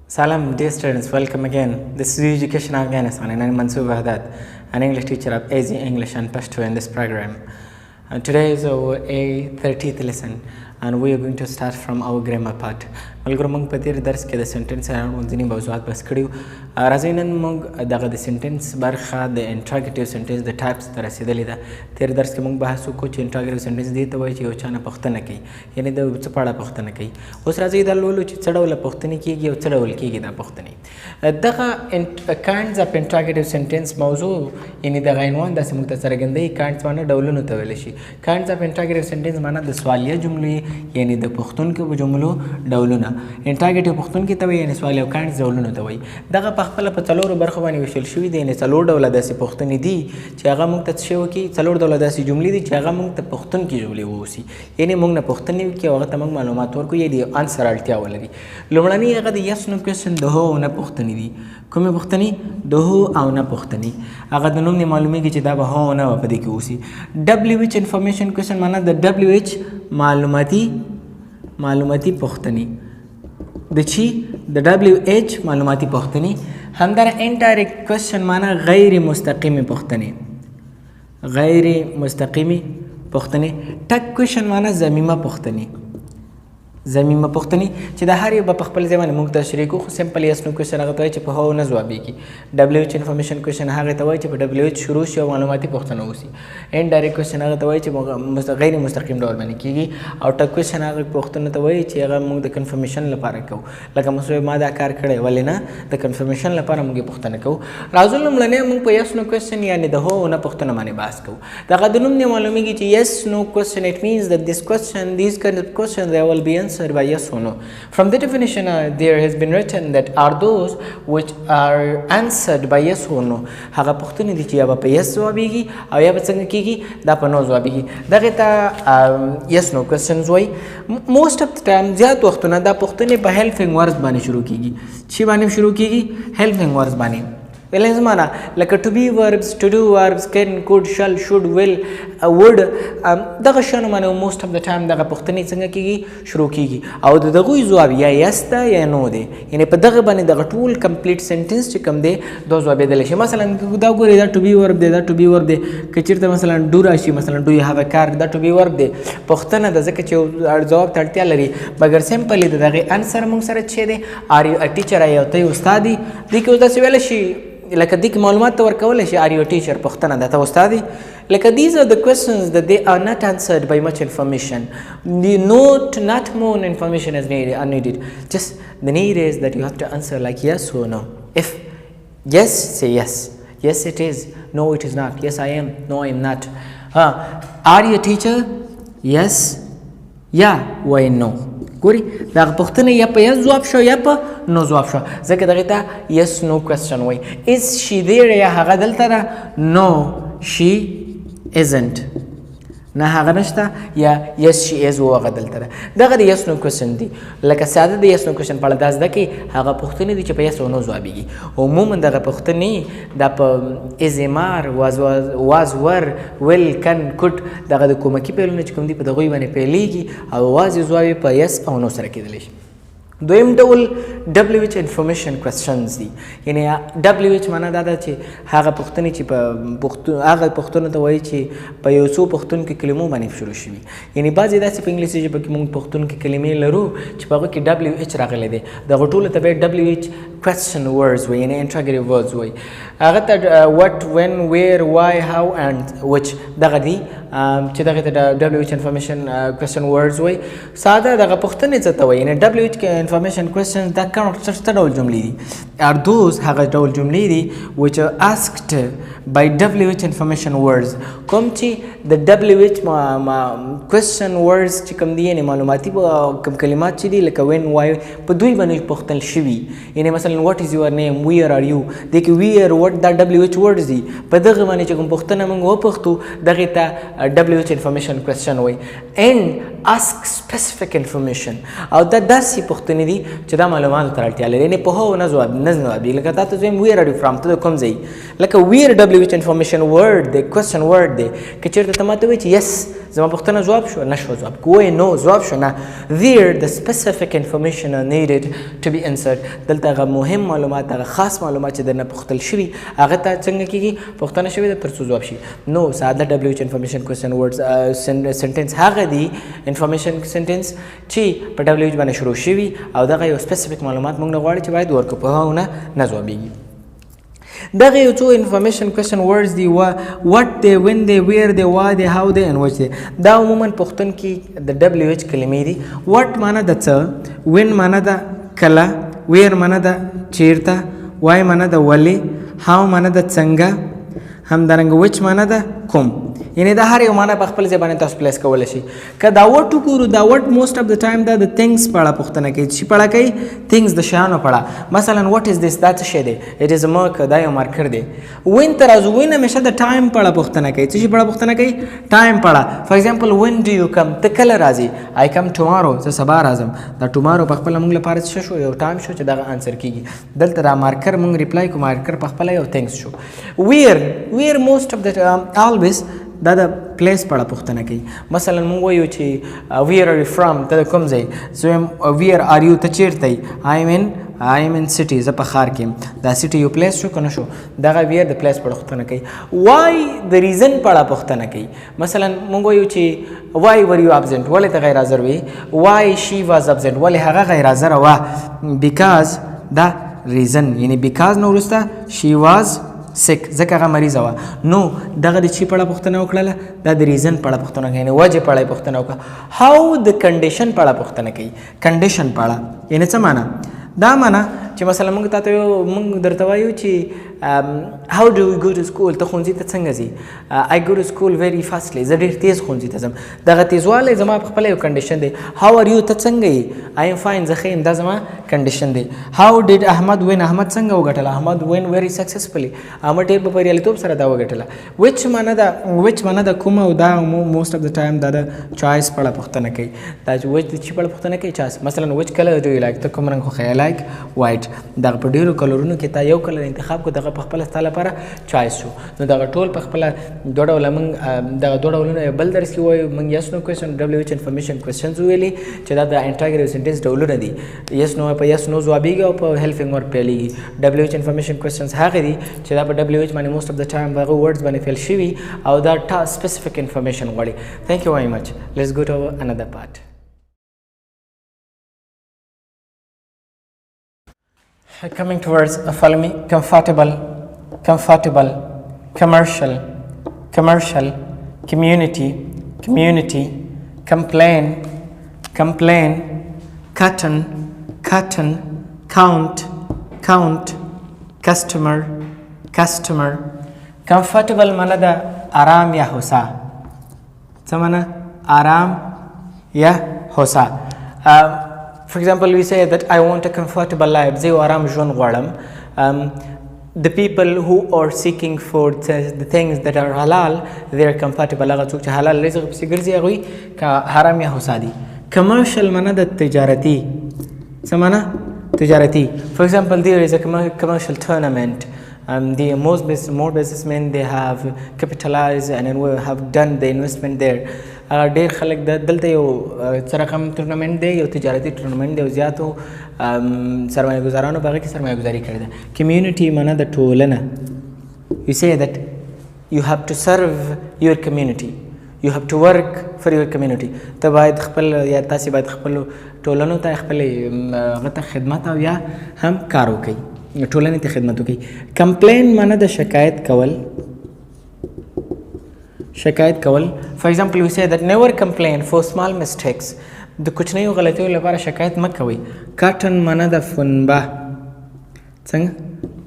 Salam, dear students, welcome again. This is Education Afghanistan and I'm Mansoor Wahdat, an English teacher of AZ English and Pashto in this program. And today is our A-30th lesson and we are going to start from our grammar part. ملګرو موږ په تیر درس کې د سنټنس اړوند ځینې موضوعات بحث کړي وو. راځئ نن موږ دغه د سنټنس برخه د انټراګیټیو سنټنس د ټایپس ته رسېدلې ده. تیر درس کې موږ بحث وکړو چې انټراګیټیو سنټنس دې ته وایي چې یو چا نه پوښتنه کوي، یعنې د څه په اړه پوښتنه کوي. اوس راځئ دا لولو چې څه ډول پوښتنې کېږي او څه ډول کېږي دا پوښتنې. دغه کاینډز اف انټراګیټیو سنټنس موضوع یعنې دغه عنوان داسې موږ ته څرګندوي. کاینډز معنی ډولونو ته ویلی شي. کاینډز اف انټراګیټیو سنټنس معنی د سوالیه جملې یعنې د پوښتونکو جملو ډولونه. انټراګیټیو پوښتونکي ته وایي یعنې سوال او کاینډز ډولونو ته وایي. دغه په خپله په څلورو برخو باندې ویشل شوي دي، یعنې څلور ډوله داسې پوښتنې دي چې هغه موږ ته څه شی وکړي، څلور ډوله داسې جملې دي چې هغه موږ ته پوښتونکي جملې واوسي، یعنې موږ نه پوښتنې وکړي او هغه ته موږ معلومات ورکړو یا د انسر اړتیا ولري. لومړنۍ هغه د یس نو کوېسچن د هو او نه پوښتنې دي. کومې پوښتنې؟ د هو او نه پوښتنې. هغه د نوم نه معلومیږي چې دا به هو او نه به په دې کې اوسي. ډبلیو ایچ انفارمیشن کوېسچن معنا د ډبلیو ایچ معلوماتي پوښتنې د چی د ډبلیو ایچ معلوماتي پوښتنې. همداره انډایرکټ کوېسچن معنا غیر مستقیمې پوښتنې. ټک کوېسچن معنا ضمیمه پوښتنې چې د هر یو به په خپل ځای باندې موږ تشریح کوو. خو سمپل یس نو کوېسچن هغه ته وایي چې په هو نه ځوابېږي. ډبلیو ایچ انفارمیشن کوېسچن هغې ته وایي چې په ډبلیو ایچ شروع شي او معلوماتي پوښتنه وسي. انډایرکټ کوېسچن هغه ته وایي چې غیر مستقیم ډول باندې کېږي. او ټک کوېسچن هغه پوښتنه ته وایي چې هغه موږ د کنفرمیشن لپاره کوو. لکه موږ ما دا کار کړی، ولې نه؟ د کنفرمیشن لپاره موږ پوښتنه کوو. راځو لومړنی موږ په یس نو کوېسچن یعنې د هو او نه پوښتنه باندې بحث کوو. دغه د نوم نه معلومیږي چې یس نو کوېسچن it means that these kind of questions they will be answered by yes or no. From the definition there has been written that are those which are answered by yes or no. هغه پوښتنې دي چې یا به په yes ځوابېږي او یا به څنګه کېږي، دا په نو ځوابېږي. دغې ته yes no questions وایي. most of the time زیات وختونه دا پوښتنې په helping words باندې شروع کېږي. چې باندې شروع کېږي؟ helping words باندې. ویلنس معنا لکه to be verbs, to do verbs, can, could, shall, should, will, would. دغه شیانو باندې most of the time دغه پوښتنې څنګه کېږي؟ شروع کېږي او د دغوی ځواب یا yes ده یا no دی. یعنې په دغه باندې دغه ټول کمپلیټ سنټنس چې کوم دی دا ځوابېدلی شي. مثلا دا ګورئ دا to be verb دی، دا to be verb دی. که چېرته مثلا do راشي، مثلا do you have a car، دا to be verb دی. پوښتنه ده ځکه چې ځواب ته اړتیا لري. مګر سمپلی د دغې انسر موږ سره چې دی are you a teacher، یا ته یې استاد یې. دې کې اوس داسې ویلی شي لکه دې کې معلومات ته ورکولی شي are you a teacher، پوښتنه ده ته استاد یې. لکه these are the questions that they are not answered by much information. Not more information is needed. Just the need is that you have to answer like yes or no. If yes, say yes. Yes it is. No it is not. Yes I am. No I am not. Are you a teacher? Yes. Yeah. Why no? ګوري دغه پوښتنه یا په یس ځواب شو یا په نو ځواب شو، ځکه دغې ته یس نو کوېسچن وایي. is she there، یا هغه دلته ده. no she isn't، نه هغه نشته. یا yes she is، و هغه دلته ده. دغه د یس نو کوېسچن دي. لکه ساده د یس نو کوېسچن په اړه دا زده کړئ. هغه پوښتنې دي چې په یس او نو ځوابېږي. عموما دغه پوښتنې دا په ازمار، واز، ور، ویل، کن، کوټ دغه د کومکي پیلونه چې کوم دي په دغوی باندې پیلېږي او یوازې ځواب یې په یس او نو سره کېدلی شي. دویم ډول ډبلیو ایچ انفارمیشن کوېسچنز دي. یعنې ډبلیو ایچ معنا دا ده چې هغه پوښتنې چې په هغه پوښتنو ته وایي چې په یو څو پوښتونکو کلمو باندې شروع شوي. یعنې بعضې داسې په انګلیسي ژبه کې موږ پوښتونکي کلمې لرو چې په هغه کې ډبلیو ایچ راغلی دی. دغه ټولو ته به ډبلیو ایچ کوېسچن ورډز وایي، یعنې انټراګیټیو ورډز وایي. هغه ته what, when, where, why, how and which دغه دي چې دغې ته ډبلیو ایچ انفارمیشن کوېسچن ورډز وایي. ساده دغه پوښتنې څه ته وایي؟ یعنې ډبلیو ایچ information questions دا څه ډول جملې دي؟ are those هغه ډول جملې دي which are asked by WH information words. کوم چې د WH question words چې کوم دي، یعنې معلوماتي کوم کلمات چې دي لکه when, why په دوی باندې پوښتل شوي. یعنې مثلا what is your name، where are you. دې کې where what دا WH words دي. په دغه باندې چې کوم پوښتنه موږ وپوښتو دغې ته WH information question وایي. and ask specific information او دا داسې پوښتنې دي چې دا معلوماتو ته اړتیا لري. یعنې په هو نه ځوابېږي. لکه تا ته زه وایم where are you from، ته د کوم ځای. لکه ویر WH انفارمیشن ورډ دی کوېسچن ورډ دی که چېرته ته ماته وایي چې یس زما پوښتنه ځواب شو نه شو ځواب که وایي نو ځواب شو نه there the specific information are needed to be answered دلته هغه مهم معلومات هغه خاص معلومات چې درنه پوښتل شوي هغه ته څنګه کېږي پوښتنه شوې ده تر څو ځواب شي نو ساده WH انفارمیشن کوېسچن ورډز سنټنس هغه دی انفارمیشن سنټنس چې په WH باندې شروع شوي او دغه یو سپیسیفیک معلومات موږ نه غواړي چې باید ورکړو په هغه نه ځوابېږي دغه یو څو انفارمیشن کوېسچن ورډز دي وټ دی وین دی ویر دی وای دی هاو دی ان وچ دی دا عموما پښتون کې د WH کلمې دي وټ معنی د څه وین معنی د کله ویر معنی د چیرته وای معنی د ولې هاو معنی د څنګه همدارنګه وچ معنی د کوم یعنی دا هر یو معنی په خپل ځای باندې تاسو پلیس کولی شي که دا وټ وګورو دا وټ موسټ اف د ټایم دا د تھنګس په اړه پوښتنه کوي چې په اړه کوي تھنګس د شیانو په اړه مثلا وټ از دس دا څه شی دی اټ از مارک دا یو مارکر دی وین ته راځو وین همیشه د ټایم په اړه پوښتنه کوي څه شي په اړه پوښتنه کوي ټایم په اړه فار ایگزامپل وین ډو یو کم ته کله راځي آی کم ټومارو زه سبا راځم دا ټومارو په خپله موږ لپاره څه شو یو ټایم شو چې دغه انسر کېږي دلته دا مارکر موږ ریپلای کو مارکر په خپله یو تھنګس شو ویر موسټ اف د آلویز دا د پلیس په اړه پوښتنه کوي مثلا موږ وایو چې ویر آر یو فرام ته د کوم ځای زه وایم ویر آر یو ته چیرته یې آی ایم ان سټي زه په ښار کې یم دا سټي یو پلیس شو که نه شو دغه ویر د پلیس په اړه پوښتنه کوي وای د ریزن په اړه پوښتنه کوي مثلا موږ وایو چې وای ور یو ابزنټ ولې ته غیر حاضر وې وای شي واز ابزنټ ولې هغه غیر حاضره وه بیکاز دا ریزن یعنی بیکاز نه وروسته شي واز سک ځکه هغه مریضه وه نو دغه د چی په اړه پوښتنه وکړله دا د ریزن په اړه پوښتنه کوي یعنې وجې په اړه یې پوښتنه وکړه هاو د کنډیشن په اړه پوښتنه کوي کنډیشن په اړه یعنې څه معنا دا معنا چې مثلا موږ تاته موږ درته وایو چې هاو ډو یو ګو ټو سکول ته ښوونځي ته څنګه ځې آی ګو ټو سکول ویری فاسټلی زه ډېر تیز ښوونځي ته ځم دغه تیزوالی زما په خپله یو کنډیشن دی هاو آر یو ته څنګه یې آی ایم فاین زه ښه یم دا زما کنډیشن دی هاو ډیډ احمد وین احمد څنګه وګټله احمد وین ویری سکسسفلی احمد ډېر په بریالیتوب سره دا وګټله وچ معنا د کوم او دا موسټ اف د ټایم دا د چایس په اړه پوښتنه کوي دا چې وچ د چی په اړه پوښتنه کوي چایس مثلا وچ کلر ډو یو لایک ته کوم رنګ خوښوې لایک وایټ دغه په ډېرو کلرونو کې تا یو کلر انتخاب کړو دغه په خپله ستا لپاره چایس شو نو دغه ټول په خپله دوه ډوله موږ دغه دوه ډولونه یو بل درس کې وایو موږ یس نو کوېسچن WH انفارمیشن کوېسچنز ویلي چې دا د انټاګریو سنټنس ډولونه دي یس نو په یس نو ځوابېږي او په هیلفینګ ورډ پیلېږي WH انفارمیشن کوېسچنز هغه دي چې دا په WH باندې موسټ اف د ټایم په هغه ورډز باندې فیل شوي او دا سپیسیفیک انفارمیشن غواړي تھینک یو ویری مچ لیټس گو ټو انادر پارٹ coming towards follow me comfortable commercial community complain cotton count customer comfortable माना دا आराम या होसा څه माना आराम या होसा For example, we say that I want a comfortable life. زه یو آرام ژوند غواړم. The people who are seeking for the things that are halal, they are comfortable. هغه څوک چې حلال رزق پسې ګرځي هغوی که حرام یا هوسا دي. Commercial معنا د تجارتي څه معنا تجارتي. For example, there is a commercial tournament. More businessmen they have capitalized and have done the investment there. ډېر خلک دلته یو څه رقم ټورنمنټ دی یو تجارتي ټورنمنټ دی او زیاتو سرمایه ګزارانو په هغه کې سرمایه ګزاري کړې ده کمیونټي معنا د ټولنه you say that you have to serve your community you have to work for your community ته باید خپل یا تاسې باید خپل ټولنو ته خپلې هغه ته خدمت او یا هم کار وکړئ ټولنې ته خدمت وکړئ کمپلین معنا د شکایت کول for example we say that never complain for small mistakes د کوچنیو غلطیو لپاره شکایت مه کوئ کاټن معنا د پنبه څنګه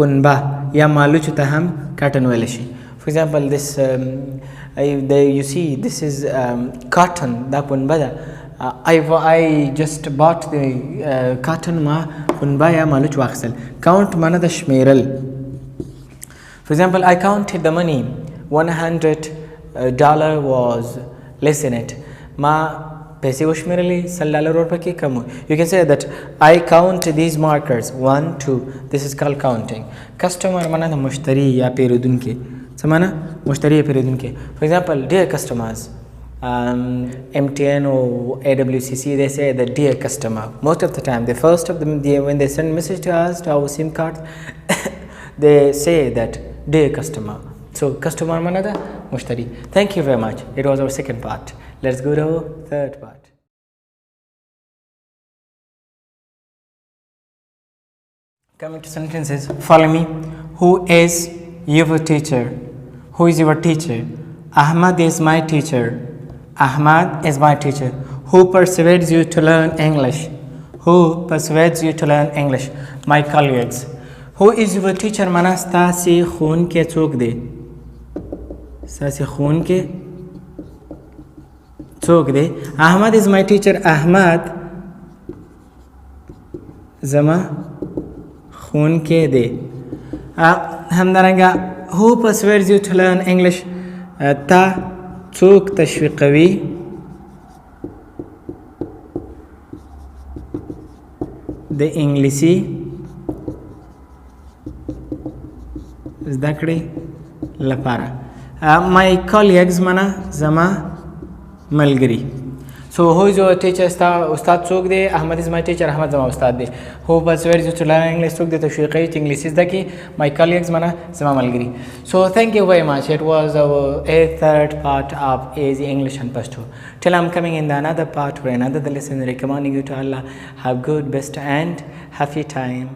پنبه یا مالوچو ته هم کاټن ویلی شي for example this you see this is cotton دا پنبه ده I just bought the cotton ما پنبه یا مالوچ واخیستل count معنا د شمیرل for example I counted the money $100 was less in it ما پیسې وشمیرلې $100 ورپکې کم you can say that I count these markers 1 2 this is called counting customer معنا د مشتری یا پیرودونکي څه معنا مشتری یا پیرودونکي for example dear customers MTN or AWCC they say that dear customer most of the time the first of them when they send message to us to our SIM card they say that dear customer so customer معنا د مشتری thank you very much it was our second part let's go to our third part coming to sentences follow me who is your teacher who is your teacher Ahmad is my teacher Ahmad is my teacher who persuades you to learn English who persuades you to learn English my colleagues who is your teacher معنا ستاسې ښوونکی څوک دی ستاسې ښوونکی څوک دی احمد is my teacher احمد زما ښوونکی دی همدارنګه who persuades you to learn English تا څوک تشویقوي د انګلیسي زده کړې لپاره my colleagues معنا زما ملګري so who is your teacher استاد څوک دی احمد is my teacher احمد زما استاد دی who persuades you to learn English څوک دی تشویقوي چې انګلیسي زده کړي my colleagues معنا زما ملګري so thank you very much it was our third part of easy English and Pashto till I'm coming in the another part for another lesson recommending you to Allah have good best and happy time